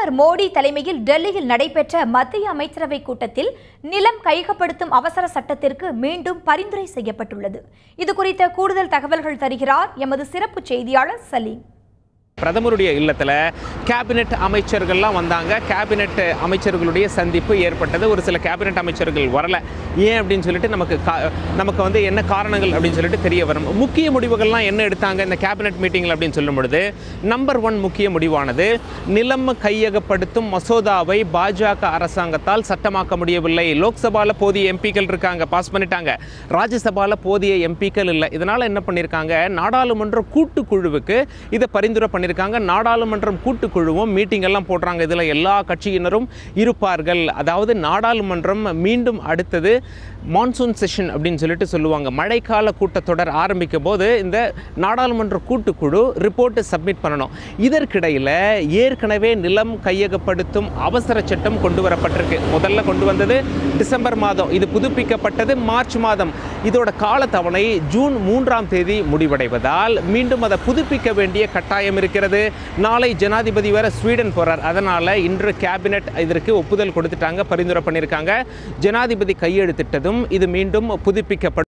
பிரதமர் மோடி தலைமையில் டெல்லியில் நடைபெற்ற மத்திய அமைச்சரவை கூட்டத்தில் நிலம் கையகப்படுத்தும் அவசர சட்டத்திற்கு மீண்டும் பரிந்துரை செய்யப்பட்டுள்ளது. இதுகுறித்த கூடுதல் தகவல்கள் தருகிறார் எமது சிறப்பு செய்தியாளர் சலீம். பிரதமருடைய இல்லத்தில் கேபினெட் அமைச்சர்கள்லாம் வந்தாங்க. கேபினெட் அமைச்சர்களுடைய சந்திப்பு ஏற்பட்டது. ஒரு சில கேபினெட் அமைச்சர்கள் வரல. ஏன் அப்படின்னு சொல்லிட்டு நமக்கு வந்து என்ன காரணங்கள் அப்படின்னு சொல்லிட்டு தெரிய வரும். முக்கிய முடிவுகள்லாம் என்ன எடுத்தாங்க இந்த கேபினெட் மீட்டிங்கில் அப்படின்னு சொல்லும் பொழுது, நம்பர் 1 முக்கிய முடிவானது, நிலம் கையகப்படுத்தும் மசோதாவை பாஜக அரசாங்கத்தால் சட்டமாக்க முடியவில்லை. லோக்சபாவில் போதிய எம்பிக்கள் இருக்காங்க, பாஸ் பண்ணிட்டாங்க. ராஜ்யசபாவில் போதிய எம்பிக்கள் இல்லை. இதனால் என்ன பண்ணியிருக்காங்க, நாடாளுமன்ற கூட்டுக்குழுவுக்கு இதை பரிந்துரை பண்ணியிருக்காங்க. நாடாளுமன்றம் கூட்டுக்குழுவும் மீட்டிங் எல்லாம் போடுறாங்க. இதில் எல்லா கட்சியினரும் இருப்பார்கள். அதாவது நாடாளுமன்றம் மீண்டும் அடுத்தது மான்சூன் செஷன் அப்படின்னு சொல்லிட்டு சொல்லுவாங்க. மழைக்கால கூட்டத்தொடர் ஆரம்பிக்கும் போது இந்த நாடாளுமன்ற கூட்டுக்குழு ரிப்போர்ட் சப்மிட் பண்ணணும். இதற்கிடையில் ஏற்கனவே நிலம் கையகப்படுத்தும் அவசர சட்டம் கொண்டு வரப்பட்டிருக்கு. முதல்ல கொண்டு வந்தது டிசம்பர் மாதம், இது புதுப்பிக்கப்பட்டது மார்ச் மாதம். இதோட காலத்தவணை ஜூன் 3ஆம் தேதி முடிவடைவதால் மீண்டும் அதை புதுப்பிக்க வேண்டிய கட்டாயம் இருக்கிறது. நாளை ஜனாதிபதி வேற ஸ்வீடன் போறார். அதனால இன்று கேபினெட் இதற்கு ஒப்புதல் கொடுத்துட்டாங்க, பரிந்துரை பண்ணியிருக்காங்க. ஜனாதிபதி கையெழுத்திட்டதும் இது மீண்டும் புதுப்பிக்கப்படும்.